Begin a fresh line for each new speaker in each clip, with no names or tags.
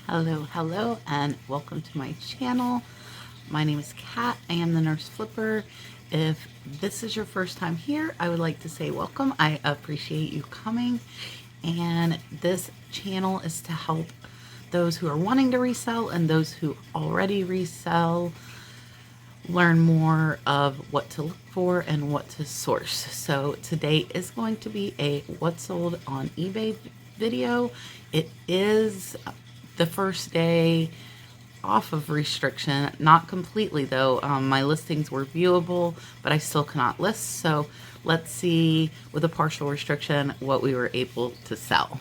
Hello, and welcome to my channel. My name is Kat. I am the Nurse Flipper. If this is your first time here, I would like to say welcome. I appreciate you coming. And this channel is to help those who are wanting to resell and those who already resell learn more of what to look for and what to source. So today is going to be a what sold on eBay video. It is the first day off of restriction, not completely though. My listings were viewable, but I still cannot list. So let's see with a partial restriction what we were able to sell.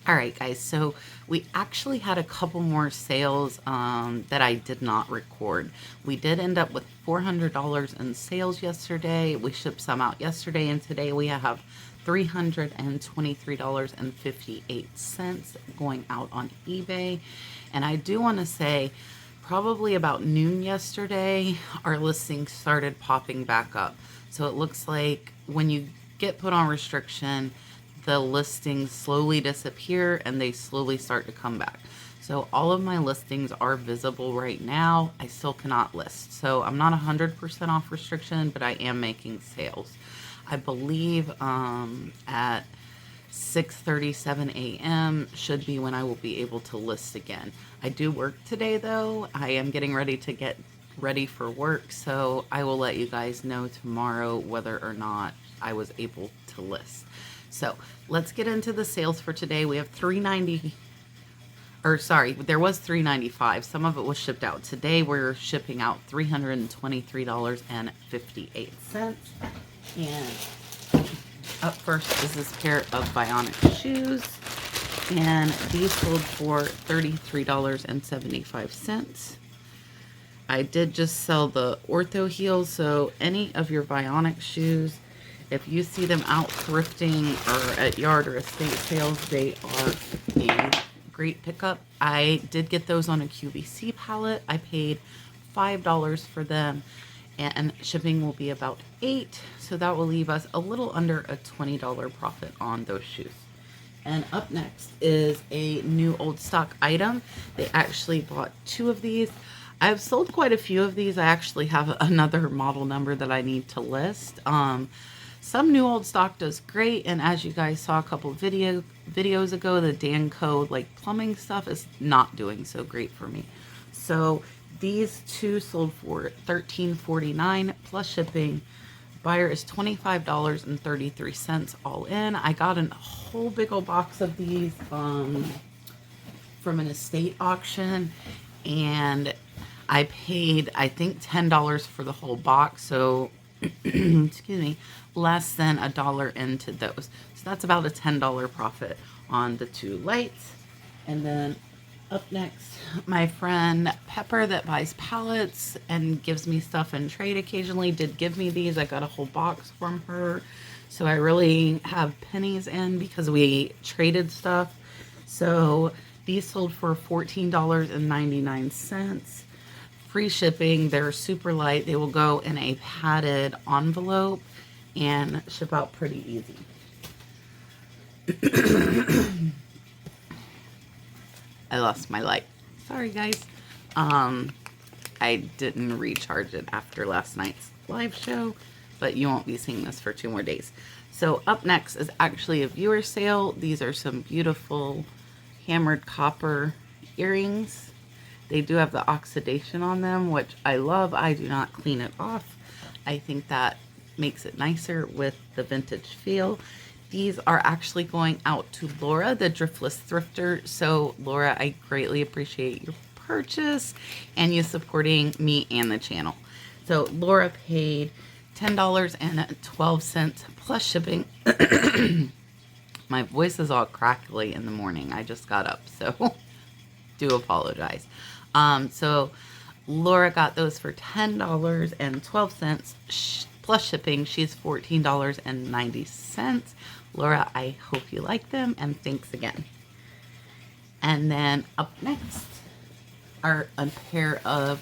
All right, guys, so we actually had a couple more sales that I did not record. We did end up with $400 in sales yesterday. We shipped some out yesterday, and today we have $323.58 going out on eBay. And I do want to say, probably about noon yesterday, our listings started popping back up. So it looks like when you get put on restriction, the listings slowly disappear and they slowly start to come back. So all of my listings are visible right now. I still cannot list. So I'm not 100% off restriction, but I am making sales. I believe at 6:37 a.m. should be when I will be able to list again. I do work today though. I am getting ready to get ready for work. So I will let you guys know tomorrow whether or not I was able to list. So let's get into the sales for today. We have $390, or sorry, there was $395. Some of it was shipped out. Today we're shipping out $323.58. And up first is this pair of Bionic shoes. And these sold for $33.75. I did just sell the Ortho heels, so any of your Bionic shoes, if you see them out thrifting or at yard or estate sales, they are a great pickup. I did get those on a QVC pallet. I paid $5 for them, and shipping will be about $8. So that will leave us a little under a $20 profit on those shoes. And up next is a new old stock item. They actually bought 2 of these. I've sold quite a few of these. I actually have another model number that I need to list. Some new old stock does great, and as you guys saw a couple videos ago, the Danco like plumbing stuff is not doing so great for me. So these 2 sold for $13.49 plus shipping. Buyer is $25.33 all in. I got a whole big old box of these from an estate auction, and I paid, I think, $10 for the whole box. So excuse me, less than $1 into those. So that's about a $10 profit on the 2 lights. And then up next, my friend Pepper that buys pallets and gives me stuff in trade occasionally did give me these. I got a whole box from her. So I really have pennies in because we traded stuff. So these sold for $14.99. Free shipping. They're super light. They will go in a padded envelope and ship out pretty easy. I lost my light. Sorry, guys. I didn't recharge it after last night's live show, but you won't be seeing this for 2 more days. So up next is actually a viewer sale. These are some beautiful hammered copper earrings. They do have the oxidation on them, which I love. I do not clean it off. I think that makes it nicer with the vintage feel. These are actually going out to Laura, the Driftless Thrifter. So Laura, I greatly appreciate your purchase and you supporting me and the channel. So Laura paid $10.12 plus shipping. My voice is all crackly in the morning. I just got up, so do apologize. So Laura got those for $10.12 plus shipping. She's $14.90. Laura, I hope you like them, and thanks again. And then up next are a pair of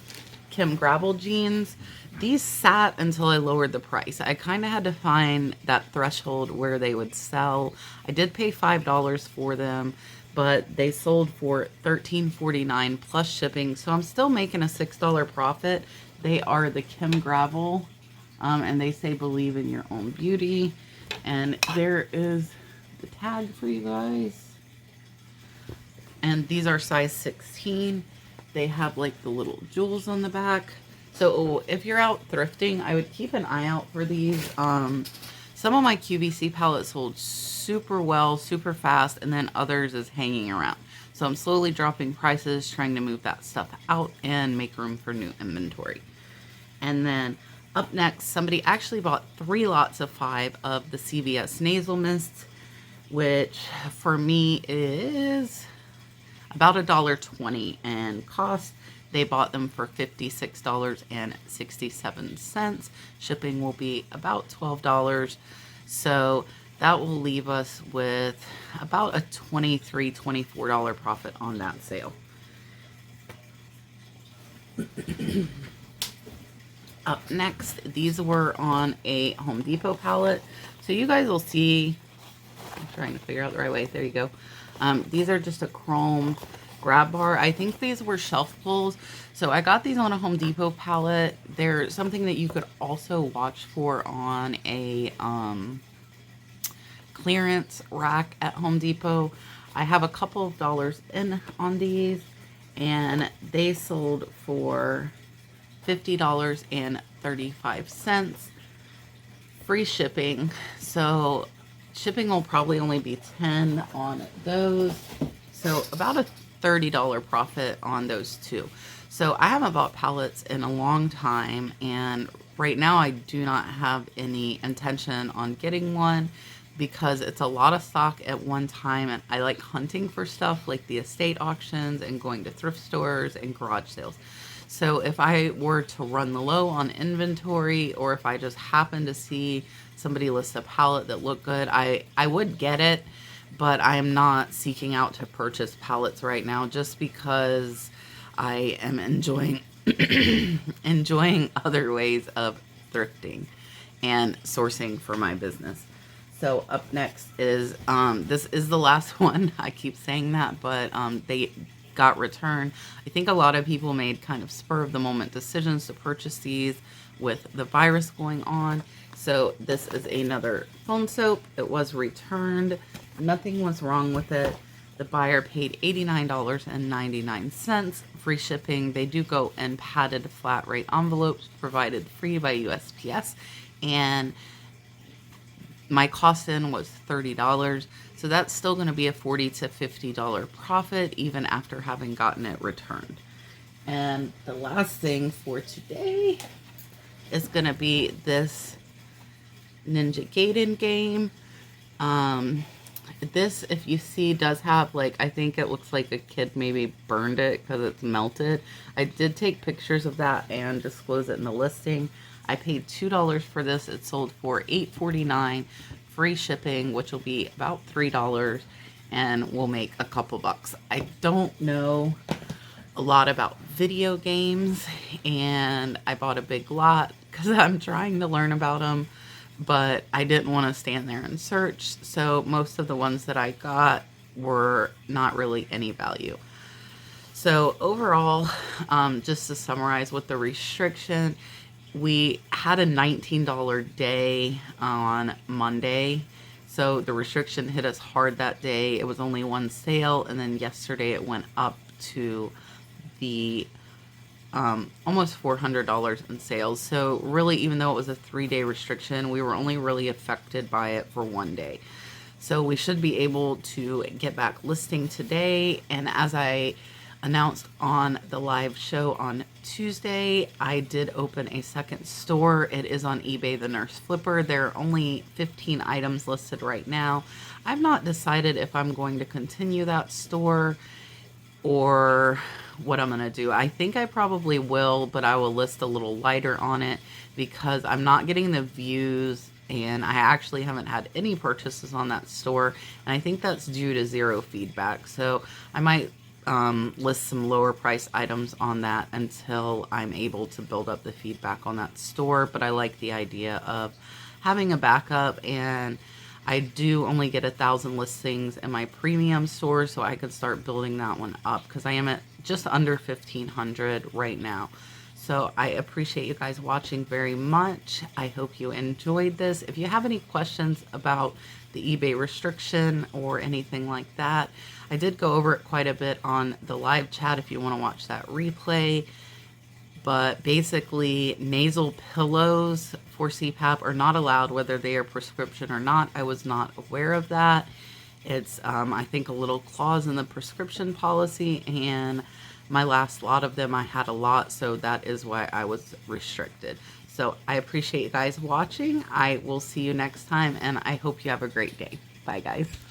Kim Gravel jeans. These sat until I lowered the price. I kind of had to find that threshold where they would sell. I did pay $5 for them, but they sold for $13.49 plus shipping. So I'm still making a $6 profit. They are the Kim Gravel, and they say believe in your own beauty. And there is the tag for you guys. And these are size 16. They have like the little jewels on the back. So if you're out thrifting, I would keep an eye out for these. Some of my QVC pallets sold super well, super fast, and then others is hanging around. So I'm slowly dropping prices, trying to move that stuff out and make room for new inventory. And then up next, somebody actually bought 3 lots of 5 of the CVS nasal mists, which for me is about $1.20 and cost. They bought them for $56.67. Shipping will be about $12. So that will leave us with about a $23, $24 profit on that sale. Up next, these were on a Home Depot pallet. So you guys will see, I'm trying to figure out the right way. There you go. These are just a chrome grab bar. I think these were shelf pulls. So I got these on a Home Depot pallet. They're something that you could also watch for on a clearance rack at Home Depot. I have a couple of dollars in on these, and they sold for $50.35. Free shipping. So shipping will probably only be $10 on those. So about a $30 profit on those two. So I haven't bought pallets in a long time, and right now I do not have any intention on getting one because it's a lot of stock at one time, and I like hunting for stuff like the estate auctions and going to thrift stores and garage sales. So if I were to run the low on inventory, or if I just happen to see somebody list a pallet that looked good, I would get it, but I am not seeking out to purchase pallets right now just because I am enjoying enjoying other ways of thrifting and sourcing for my business. So up next is this is the last one. I keep saying that, but they got returned. I think a lot of people made kind of spur of the moment decisions to purchase these with the virus going on. So this is another phone soap. It was returned. Nothing was wrong with it. The buyer paid $89.99. Free shipping. They do go in padded flat rate envelopes provided free by USPS. And my cost in was $30. So that's still going to be a $40 to $50 profit even after having gotten it returned. And the last thing for today is going to be this Ninja Gaiden game. This, if you see, does have, like, I think it looks like a kid maybe burned it because it's melted. I did take pictures of that and disclose it in the listing. I paid $2 for this. It sold for $8.49, free shipping, which will be about $3, and we'll make a couple bucks. I don't know a lot about video games, and I bought a big lot because I'm trying to learn about them, but I didn't want to stand there and search. So most of the ones that I got were not really any value. So overall, just to summarize with the restriction, we had a $19 day on Monday. So the restriction hit us hard that day. It was only one sale, and then yesterday it went up to the almost $400 in sales. So really, even though it was a 3-day restriction, we were only really affected by it for one day. So we should be able to get back listing today. And as I announced on the live show on Tuesday, I did open a second store. It is on eBay, the Nurse Flipper. There are only 15 items listed right now. I've not decided if I'm going to continue that store or what I'm going to do. I think I probably will, but I will list a little lighter on it because I'm not getting the views and I actually haven't had any purchases on that store, and I think that's due to zero feedback. So I might list some lower price items on that until I'm able to build up the feedback on that store. But I like the idea of having a backup, and I do only get 1,000 listings in my premium store, so I could start building that one up because I am at just under 1,500 right now. So I appreciate you guys watching very much. I hope you enjoyed this. If you have any questions about the eBay restriction or anything like that, I did go over it quite a bit on the live chat if you want to watch that replay. But basically, nasal pillows for CPAP are not allowed, whether they are prescription or not. I was not aware of that. It's, I think, a little clause in the prescription policy, and my last lot of them, I had a lot, so that is why I was restricted. So I appreciate you guys watching. I will see you next time, and I hope you have a great day. Bye, guys.